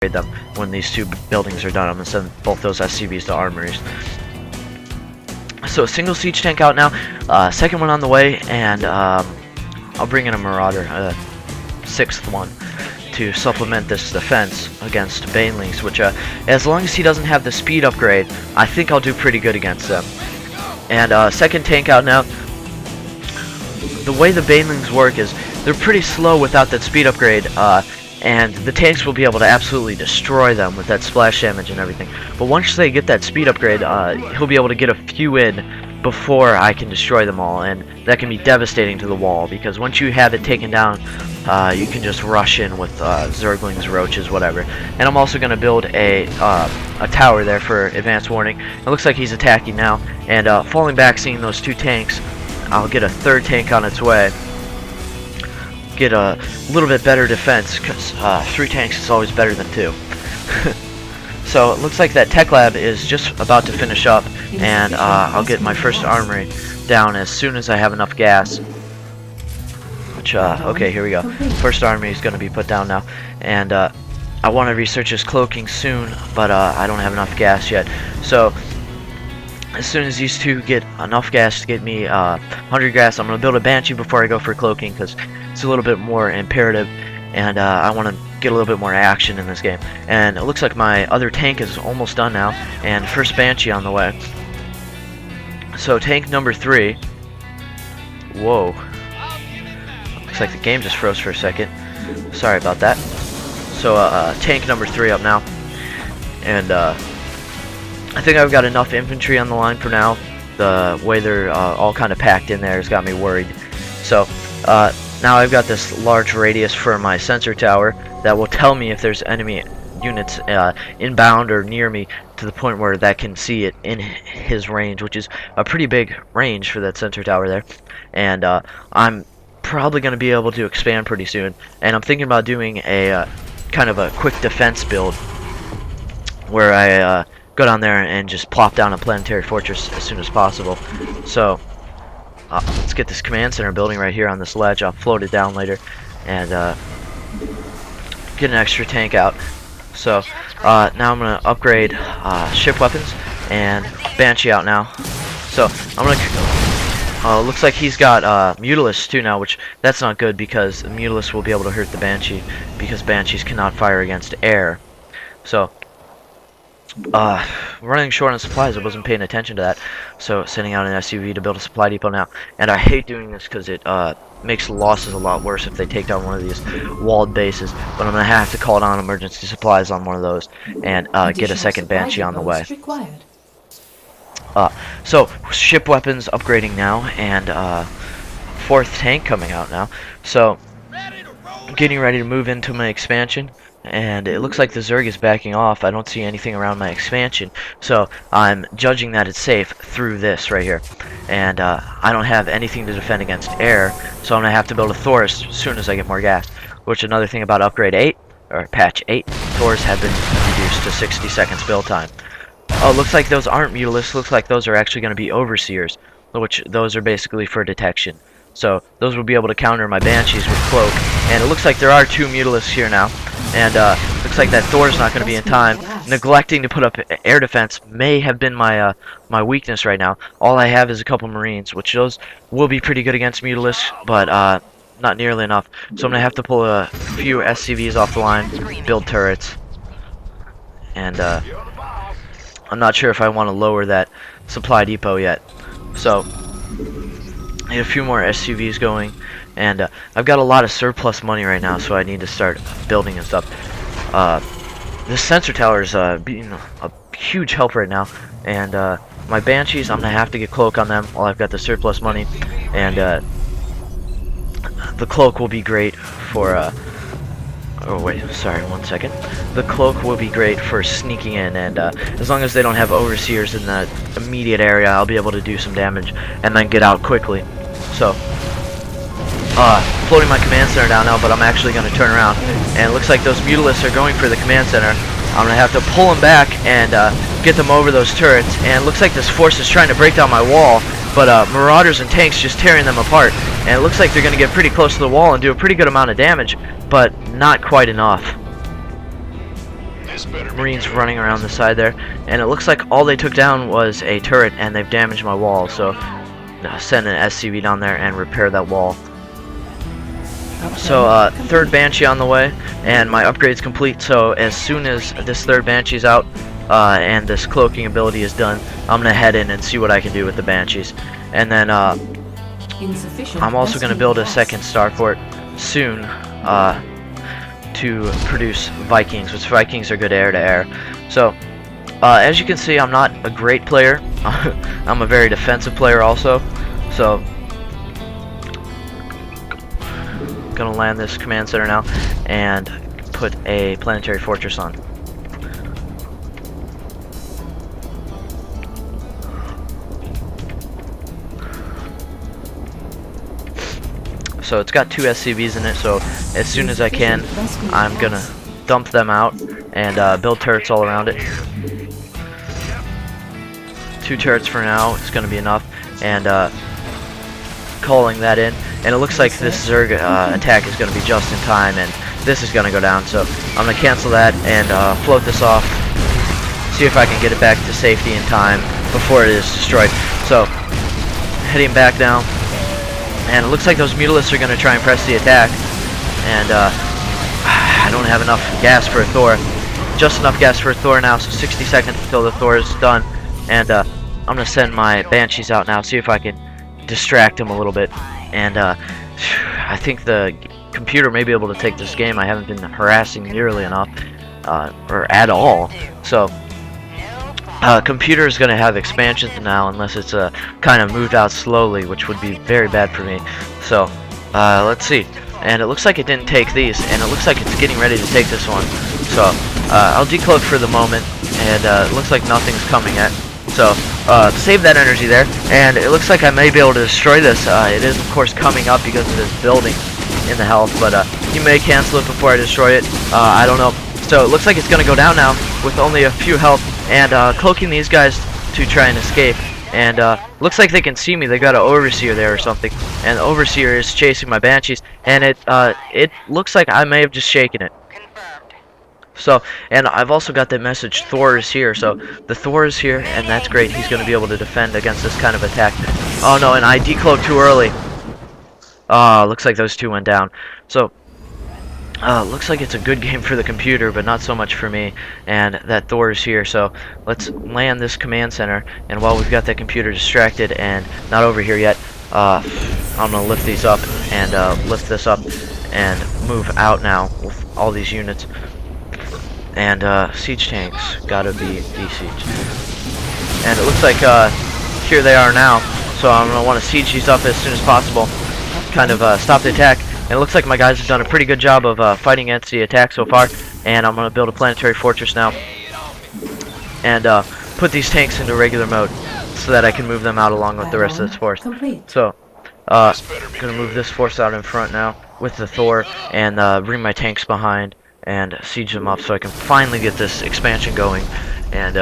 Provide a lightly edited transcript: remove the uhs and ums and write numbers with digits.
them when these two buildings are done. I'm gonna send both those SCVs to armories. So single siege tank out now, second one on the way, and I'll bring in a marauder, a sixth one, to supplement this defense against banelings, which as long as he doesn't have the speed upgrade, I think I'll do pretty good against them. And second tank out now. The way the banelings work is they're pretty slow without that speed upgrade, and the tanks will be able to absolutely destroy them with that splash damage and everything. But once they get that speed upgrade, he'll be able to get a few in before I can destroy them all, and that can be devastating to the wall, because once you have it taken down, you can just rush in with zerglings, roaches, whatever. And I'm also going to build a tower there for advanced warning. It looks like he's attacking now, and falling back, seeing those two tanks, I'll get a third tank on its way. Get a little bit better defense, because 3 tanks is always better than 2. So it looks like that tech lab is just about to finish up, and I'll get my first armory down as soon as I have enough gas. Which, okay, here we go. First armory is going to be put down now, and I want to research his cloaking soon, but I don't have enough gas yet. So as soon as these two get enough gas to get me 100 gas, I'm going to build a Banshee before I go for cloaking, because it's a little bit more imperative, and I want to get a little bit more action in this game. And it looks like my other tank is almost done now, and first Banshee on the way. So tank number 3. Whoa. Looks like the game just froze for a second. Sorry about that. So tank number 3 up now. And I think I've got enough infantry on the line for now. The way they're all kind of packed in there has got me worried. So now I've got this large radius for my sensor tower that will tell me if there's enemy units inbound or near me, to the point where that can see it in his range, which is a pretty big range for that sensor tower there. And I'm probably going to be able to expand pretty soon, and I'm thinking about doing a kind of a quick defense build where I go down there and just plop down a planetary fortress as soon as possible. So let's get this command center building right here on this ledge. I'll float it down later and get an extra tank out. So now I'm going to upgrade ship weapons and Banshee out now. So I'm going to looks like he's got Mutalisk too now, which that's not good, because Mutalisk will be able to hurt the Banshee, because Banshees cannot fire against air. So running short on supplies, I wasn't paying attention to that, so sending out an SUV to build a supply depot now. And I hate doing this because it makes losses a lot worse if they take down one of these walled bases, but I'm gonna have to call down emergency supplies on one of those and get a second Banshee on the way. So ship weapons upgrading now, and 4th tank coming out now. So I'm getting ready to move into my expansion, and it looks like the Zerg is backing off. I don't see anything around my expansion, so I'm judging that it's safe through this right here. And I don't have anything to defend against air, so I'm gonna have to build a Taurus as soon as I get more gas. Which, another thing about upgrade 8, or patch 8, Taurus have been reduced to 60 seconds build time. Oh, looks like those aren't Mutalisks. Looks like those are actually going to be Overseers, which those are basically for detection. So those will be able to counter my Banshees with Cloak. And it looks like there are 2 Mutalisks here now. And looks like that Thor's not going to be in time. Neglecting to put up air defense may have been my my weakness right now. All I have is a couple Marines, which those will be pretty good against Mutalisks, but not nearly enough. So I'm going to have to pull a few SCVs off the line, build turrets, and I'm not sure if I want to lower that supply depot yet. So I need a few more SUVs going, and I've got a lot of surplus money right now, so I need to start building and stuff. This sensor tower is being a huge help right now, and my Banshees, I'm gonna have to get Cloak on them while I've got the surplus money, and the Cloak will be great for oh wait, sorry, one second. The Cloak will be great for sneaking in, and as long as they don't have Overseers in the immediate area, I'll be able to do some damage and then get out quickly. So floating my command center down now, but I'm actually going to turn around, and it looks like those Mutalisks are going for the command center. I'm going to have to pull them back and get them over those turrets, and it looks like this force is trying to break down my wall, but Marauders and tanks just tearing them apart, and it looks like they're going to get pretty close to the wall and do a pretty good amount of damage, but not quite enough. Marines running around the side there, and it looks like all they took down was a turret, and they've damaged my wall. So send an SCV down there and repair that wall. So third Banshee on the way, and my upgrade's complete. So as soon as this third Banshee's out and this cloaking ability is done, I'm gonna head in and see what I can do with the Banshees. And then I'm also gonna build a second starport soon to produce Vikings, which Vikings are good air to air. So as you can see, I'm not a great player. I'm a very defensive player also. So gonna land this command center now and put a planetary fortress on. So it's got 2 SCVs in it, so as soon as I can, I'm gonna dump them out and build turrets all around it. 2 turrets for now, it's gonna be enough, and calling that in. And it looks like this Zerg attack is gonna be just in time, and this is gonna go down, so I'm gonna cancel that and float this off, see if I can get it back to safety in time before it is destroyed. So heading back now. And it looks like those Mutalisks are going to try and press the attack. And I don't have enough gas for a Thor. Just enough gas for a Thor now, so 60 seconds until the Thor is done. And I'm going to send my Banshees out now, see if I can distract them a little bit. And I think the computer may be able to take this game. I haven't been harassing nearly enough, or at all. So computer is going to have expansions now unless it's kind of moved out slowly, which would be very bad for me. So let's see. And it looks like it didn't take these, and it looks like it's getting ready to take this one. So I'll decloak for the moment, and it looks like nothing's coming yet. So save that energy there, and it looks like I may be able to destroy this. It is of course coming up because of this building in the health, but you may cancel it before I destroy it. I don't know. So it looks like it's going to go down now with only a few health, and cloaking these guys to try and escape. And looks like they can see me. They got an overseer there or something, and the overseer is chasing my Banshees, and it looks like I may have just shaken it. So, and I've also got that message, Thor is here. So the Thor is here, and that's great. He's going to be able to defend against this kind of attack. Oh no, and I decloaked too early. Looks like those 2 went down. So looks like it's a good game for the computer, but not so much for me. And that Thor is here, so let's land this command center. And while we've got that computer distracted and not over here yet, I'm gonna lift these up and lift this up and move out now with all these units. And siege tanks gotta be besieged. And it looks like here they are now. So I'm gonna want to siege these up as soon as possible, kind of stop the attack. And it looks like my guys have done a pretty good job of fighting against the attack so far. And I'm going to build a planetary fortress now. And put these tanks into regular mode so that I can move them out along with the rest of this force. So, I'm going to move this force out in front now with the Thor. And bring my tanks behind and siege them up so I can finally get this expansion going. And